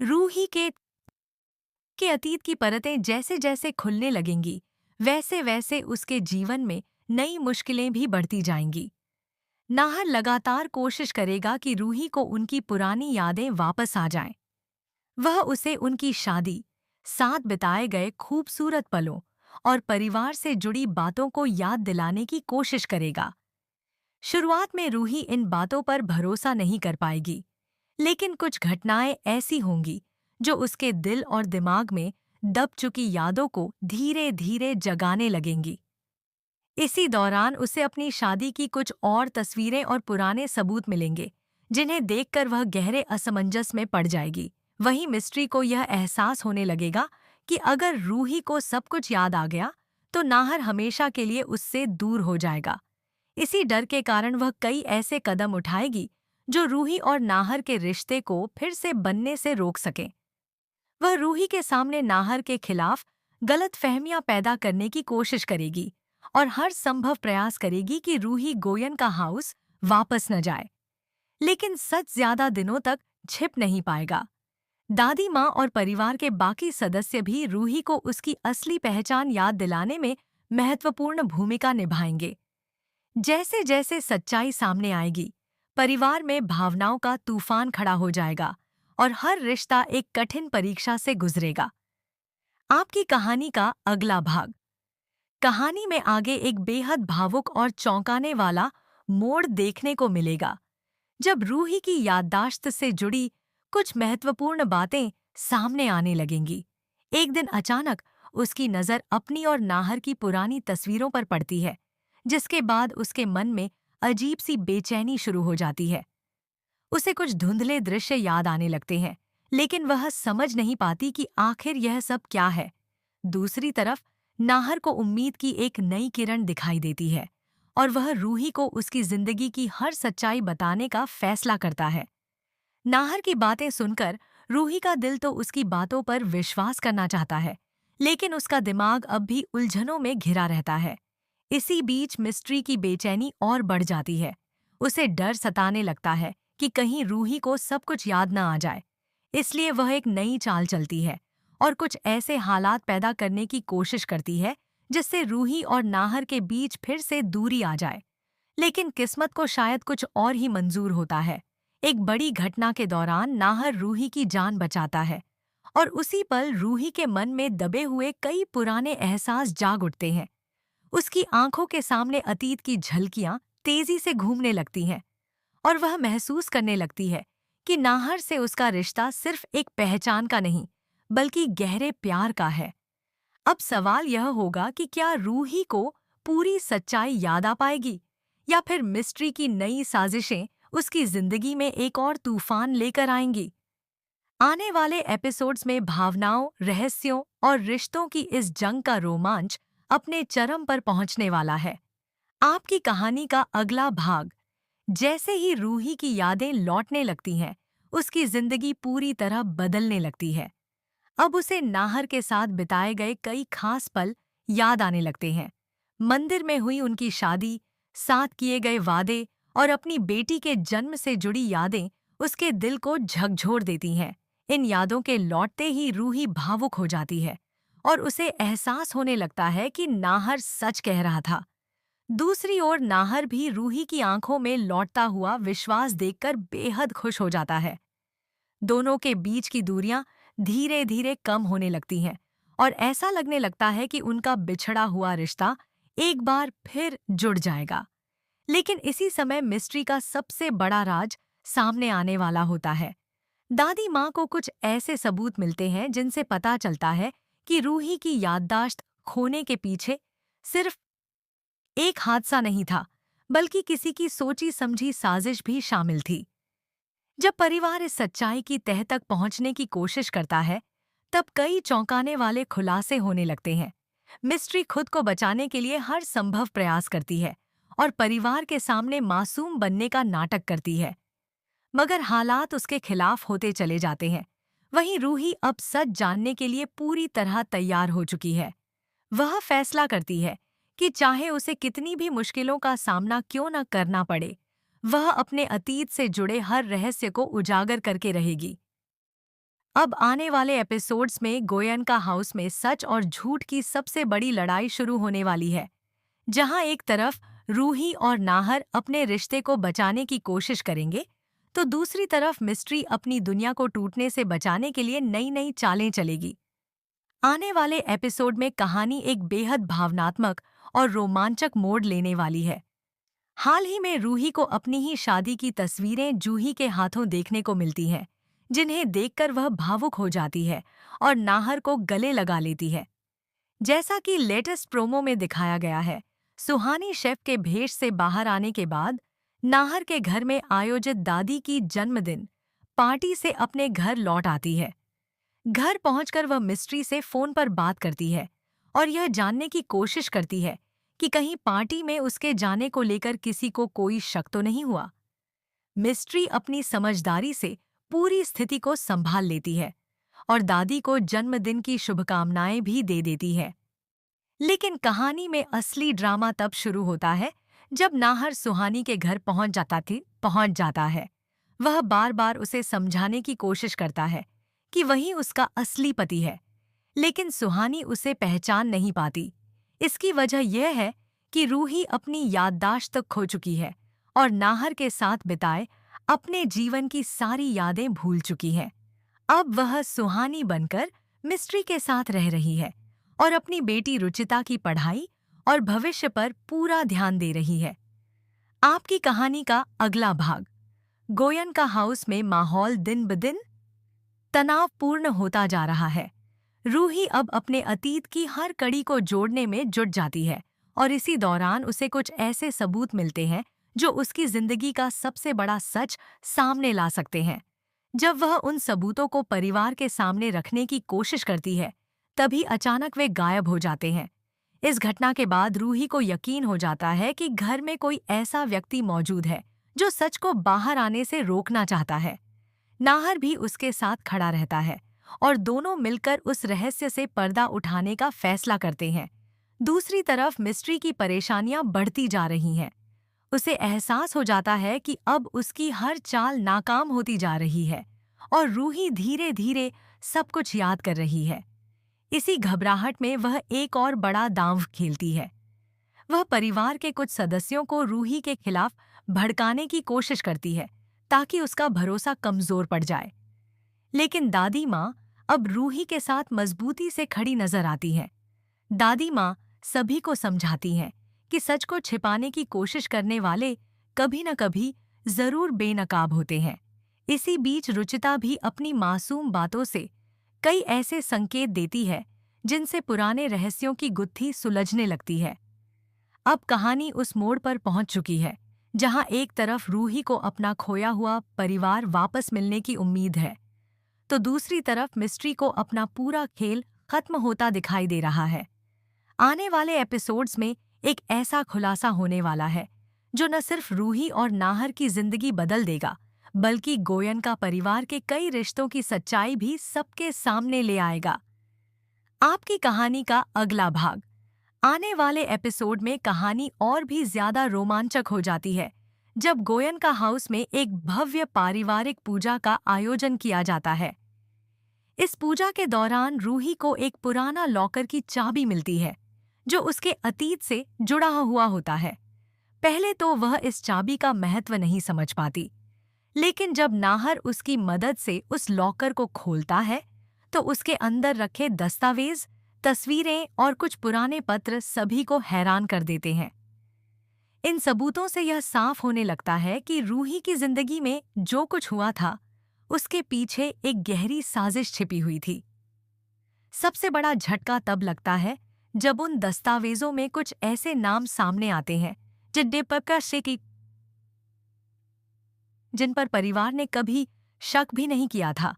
रूही के अतीत की परतें जैसे जैसे खुलने लगेंगी, वैसे वैसे उसके जीवन में नई मुश्किलें भी बढ़ती जाएंगी। नाहर लगातार कोशिश करेगा कि रूही को उनकी पुरानी यादें वापस आ जाएं। वह उसे उनकी शादी, साथ बिताए गए खूबसूरत पलों और परिवार से जुड़ी बातों को याद दिलाने की कोशिश करेगा। शुरुआत में रूही इन बातों पर भरोसा नहीं कर पाएगी, लेकिन कुछ घटनाएं ऐसी होंगी जो उसके दिल और दिमाग में दब चुकी यादों को धीरे धीरे जगाने लगेंगी। इसी दौरान उसे अपनी शादी की कुछ और तस्वीरें और पुराने सबूत मिलेंगे, जिन्हें देखकर वह गहरे असमंजस में पड़ जाएगी। वहीं मिस्ट्री को यह एहसास होने लगेगा कि अगर रूही को सब कुछ याद आ गया, तो नाहर हमेशा के लिए उससे दूर हो जाएगा। इसी डर के कारण वह कई ऐसे कदम उठाएगी जो रूही और नाहर के रिश्ते को फिर से बनने से रोक सकें। वह रूही के सामने नाहर के खिलाफ गलतफहमियां पैदा करने की कोशिश करेगी और हर संभव प्रयास करेगी कि रूही गोयन का हाउस वापस न जाए। लेकिन सच ज्यादा दिनों तक छिप नहीं पाएगा। दादी माँ और परिवार के बाकी सदस्य भी रूही को उसकी असली पहचान याद दिलाने में महत्वपूर्ण भूमिका निभाएंगे। जैसे जैसे सच्चाई सामने आएगी, परिवार में भावनाओं का तूफान खड़ा हो जाएगा और हर रिश्ता एक कठिन परीक्षा से गुजरेगा। आपकी कहानी का अगला भाग। कहानी में आगे एक बेहद भावुक और चौंकाने वाला मोड़ देखने को मिलेगा, जब रूही की याददाश्त से जुड़ी कुछ महत्वपूर्ण बातें सामने आने लगेंगी। एक दिन अचानक उसकी नज़र अपनी और नाहर की पुरानी तस्वीरों पर पड़ती है, जिसके बाद उसके मन में अजीब सी बेचैनी शुरू हो जाती है। उसे कुछ धुंधले दृश्य याद आने लगते हैं, लेकिन वह समझ नहीं पाती कि आखिर यह सब क्या है। दूसरी तरफ नाहर को उम्मीद की एक नई किरण दिखाई देती है और वह रूही को उसकी जिंदगी की हर सच्चाई बताने का फैसला करता है। नाहर की बातें सुनकर रूही का दिल तो उसकी बातों पर विश्वास करना चाहता है, लेकिन उसका दिमाग अब भी उलझनों में घिरा रहता है। इसी बीच मिस्ट्री की बेचैनी और बढ़ जाती है। उसे डर सताने लगता है कि कहीं रूही को सब कुछ याद न आ जाए। इसलिए वह एक नई चाल चलती है और कुछ ऐसे हालात पैदा करने की कोशिश करती है जिससे रूही और नाहर के बीच फिर से दूरी आ जाए। लेकिन किस्मत को शायद कुछ और ही मंजूर होता है। एक बड़ी घटना के दौरान नाहर रूही की जान बचाता है और उसी पल रूही के मन में दबे हुए कई पुराने एहसास जाग उठते हैं। उसकी आंखों के सामने अतीत की झलकियां तेजी से घूमने लगती हैं और वह महसूस करने लगती है कि नाहर से उसका रिश्ता सिर्फ एक पहचान का नहीं, बल्कि गहरे प्यार का है। अब सवाल यह होगा कि क्या रूही को पूरी सच्चाई याद आ पाएगी, या फिर मिस्ट्री की नई साजिशें उसकी जिंदगी में एक और तूफान लेकर आएंगी। आने वाले एपिसोड्स में भावनाओं, रहस्यों और रिश्तों की इस जंग का रोमांच अपने चरम पर पहुंचने वाला है। आपकी कहानी का अगला भाग। जैसे ही रूही की यादें लौटने लगती हैं, उसकी जिंदगी पूरी तरह बदलने लगती है। अब उसे नाहर के साथ बिताए गए कई खास पल याद आने लगते हैं। मंदिर में हुई उनकी शादी, साथ किए गए वादे और अपनी बेटी के जन्म से जुड़ी यादें उसके दिल को झकझोर देती हैं। इन यादों के लौटते ही रूही भावुक हो जाती है और उसे एहसास होने लगता है कि नाहर सच कह रहा था। दूसरी ओर नाहर भी रूही की आंखों में लौटता हुआ विश्वास देखकर बेहद खुश हो जाता है। दोनों के बीच की दूरियां धीरे धीरे कम होने लगती हैं और ऐसा लगने लगता है कि उनका बिछड़ा हुआ रिश्ता एक बार फिर जुड़ जाएगा। लेकिन इसी समय मिस्ट्री का सबसे बड़ा राज सामने आने वाला होता है। दादी माँ को कुछ ऐसे सबूत मिलते हैं जिनसे पता चलता है कि रूही की याददाश्त खोने के पीछे सिर्फ एक हादसा नहीं था, बल्कि किसी की सोची समझी साजिश भी शामिल थी। जब परिवार इस सच्चाई की तह तक पहुंचने की कोशिश करता है, तब कई चौंकाने वाले खुलासे होने लगते हैं। मिस्ट्री खुद को बचाने के लिए हर संभव प्रयास करती है और परिवार के सामने मासूम बनने का नाटक करती है, मगर हालात उसके खिलाफ होते चले जाते हैं। वहीं रूही अब सच जानने के लिए पूरी तरह तैयार हो चुकी है। वह फैसला करती है कि चाहे उसे कितनी भी मुश्किलों का सामना क्यों न करना पड़े, वह अपने अतीत से जुड़े हर रहस्य को उजागर करके रहेगी। अब आने वाले एपिसोड्स में गोयनका हाउस में सच और झूठ की सबसे बड़ी लड़ाई शुरू होने वाली है, जहां एक तरफ रूही और नाहर अपने रिश्ते को बचाने की कोशिश करेंगे, तो दूसरी तरफ मिस्ट्री अपनी दुनिया को टूटने से बचाने के लिए नई नई चालें चलेगी। आने वाले एपिसोड में कहानी एक बेहद भावनात्मक और रोमांचक मोड़ लेने वाली है। हाल ही में रूही को अपनी ही शादी की तस्वीरें जूही के हाथों देखने को मिलती हैं, जिन्हें देखकर वह भावुक हो जाती है और नाहर को गले लगा लेती है। जैसा कि लेटेस्ट प्रोमो में दिखाया गया है, सुहानी शेफ के भेष से बाहर आने के बाद नाहर के घर में आयोजित दादी की जन्मदिन पार्टी से अपने घर लौट आती है। घर पहुंचकर वह मिस्ट्री से फोन पर बात करती है और यह जानने की कोशिश करती है कि कहीं पार्टी में उसके जाने को लेकर किसी को कोई शक तो नहीं हुआ। मिस्ट्री अपनी समझदारी से पूरी स्थिति को संभाल लेती है और दादी को जन्मदिन की शुभकामनाएं भी दे देती है। लेकिन कहानी में असली ड्रामा तब शुरू होता है जब नाहर सुहानी के घर पहुंच जाता है। वह बार बार उसे समझाने की कोशिश करता है कि वही उसका असली पति है, लेकिन सुहानी उसे पहचान नहीं पाती। इसकी वजह यह है कि रूही अपनी याददाश्त तक खो चुकी है और नाहर के साथ बिताए अपने जीवन की सारी यादें भूल चुकी है। अब वह सुहानी बनकर मिस्ट्री के साथ रह रही है और अपनी बेटी रुचिता की पढ़ाई और भविष्य पर पूरा ध्यान दे रही है। आपकी कहानी का अगला भाग। गोयनका हाउस में माहौल दिन ब दिन तनावपूर्ण होता जा रहा है। रूही अब अपने अतीत की हर कड़ी को जोड़ने में जुट जाती है और इसी दौरान उसे कुछ ऐसे सबूत मिलते हैं जो उसकी जिंदगी का सबसे बड़ा सच सामने ला सकते हैं। जब वह उन सबूतों को परिवार के सामने रखने की कोशिश करती है, तभी अचानक वे गायब हो जाते हैं। इस घटना के बाद रूही को यकीन हो जाता है कि घर में कोई ऐसा व्यक्ति मौजूद है जो सच को बाहर आने से रोकना चाहता है। नाहर भी उसके साथ खड़ा रहता है और दोनों मिलकर उस रहस्य से पर्दा उठाने का फैसला करते हैं। दूसरी तरफ मिस्ट्री की परेशानियां बढ़ती जा रही हैं। उसे एहसास हो जाता है कि अब उसकी हर चाल नाकाम होती जा रही है और रूही धीरे धीरे सब कुछ याद कर रही है। इसी घबराहट में वह एक और बड़ा दांव खेलती है। वह परिवार के कुछ सदस्यों को रूही के खिलाफ भड़काने की कोशिश करती है ताकि उसका भरोसा कमजोर पड़ जाए। लेकिन दादी माँ अब रूही के साथ मजबूती से खड़ी नजर आती हैं। दादी माँ सभी को समझाती हैं कि सच को छिपाने की कोशिश करने वाले कभी न कभी जरूर बेनकाब होते हैं। इसी बीच रुचिता भी अपनी मासूम बातों से कई ऐसे संकेत देती है जिनसे पुराने रहस्यों की गुत्थी सुलझने लगती है। अब कहानी उस मोड़ पर पहुंच चुकी है जहां एक तरफ रूही को अपना खोया हुआ परिवार वापस मिलने की उम्मीद है, तो दूसरी तरफ मिस्ट्री को अपना पूरा खेल खत्म होता दिखाई दे रहा है। आने वाले एपिसोड्स में एक ऐसा खुलासा होने वाला है जो न सिर्फ रूही और नाहर की जिंदगी बदल देगा, बल्कि गोयनका परिवार के कई रिश्तों की सच्चाई भी सबके सामने ले आएगा। आपकी कहानी का अगला भाग। आने वाले एपिसोड में कहानी और भी ज्यादा रोमांचक हो जाती है जब गोयनका हाउस में एक भव्य पारिवारिक पूजा का आयोजन किया जाता है। इस पूजा के दौरान रूही को एक पुराना लॉकर की चाबी मिलती है जो उसके अतीत से जुड़ा हुआ होता है। पहले तो वह इस चाबी का महत्व नहीं समझ पाती, लेकिन जब नाहर उसकी मदद से उस लॉकर को खोलता है तो उसके अंदर रखे दस्तावेज, तस्वीरें और कुछ पुराने पत्र सभी को हैरान कर देते हैं। इन सबूतों से यह साफ होने लगता है कि रूही की जिंदगी में जो कुछ हुआ था उसके पीछे एक गहरी साजिश छिपी हुई थी। सबसे बड़ा झटका तब लगता है जब उन दस्तावेजों में कुछ ऐसे नाम सामने आते हैं जिन पर परिवार ने कभी शक भी नहीं किया था।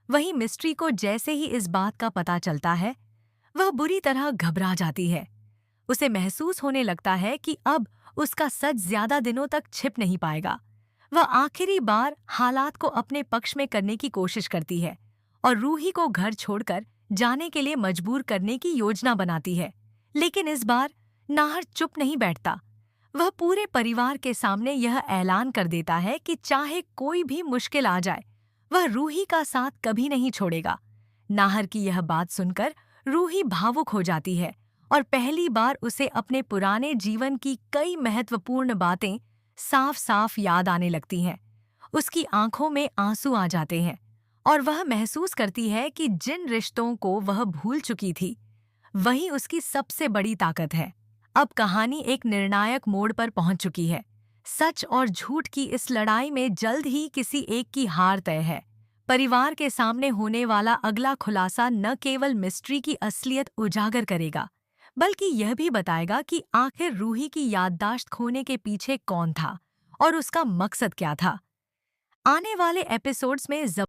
वहीं मिस्ट्री को जैसे ही इस बात का पता चलता है, वह बुरी तरह घबरा जाती है। उसे महसूस होने लगता है कि अब उसका सच ज्यादा दिनों तक छिप नहीं पाएगा। वह आखिरी बार हालात को अपने पक्ष में करने की कोशिश करती है और रूही को घर छोड़कर जाने के लिए मजबूर करने की योजना बनाती है। लेकिन इस बार नाहर चुप नहीं बैठता। वह पूरे परिवार के सामने यह ऐलान कर देता है कि चाहे कोई भी मुश्किल आ जाए, वह रूही का साथ कभी नहीं छोड़ेगा। नाहर की यह बात सुनकर रूही भावुक हो जाती है और पहली बार उसे अपने पुराने जीवन की कई महत्वपूर्ण बातें साफ साफ याद आने लगती हैं। उसकी आंखों में आंसू आ जाते हैं और वह महसूस करती है कि जिन रिश्तों को वह भूल चुकी थी वही उसकी सबसे बड़ी ताकत है। अब कहानी एक निर्णायक मोड़ पर पहुंच चुकी है। सच और झूठ की इस लड़ाई में जल्द ही किसी एक की हार तय है। परिवार के सामने होने वाला अगला खुलासा न केवल मिस्ट्री की असलियत उजागर करेगा, बल्कि यह भी बताएगा कि आखिर रूही की याददाश्त खोने के पीछे कौन था और उसका मकसद क्या था। आने वाले एपिसोड्स में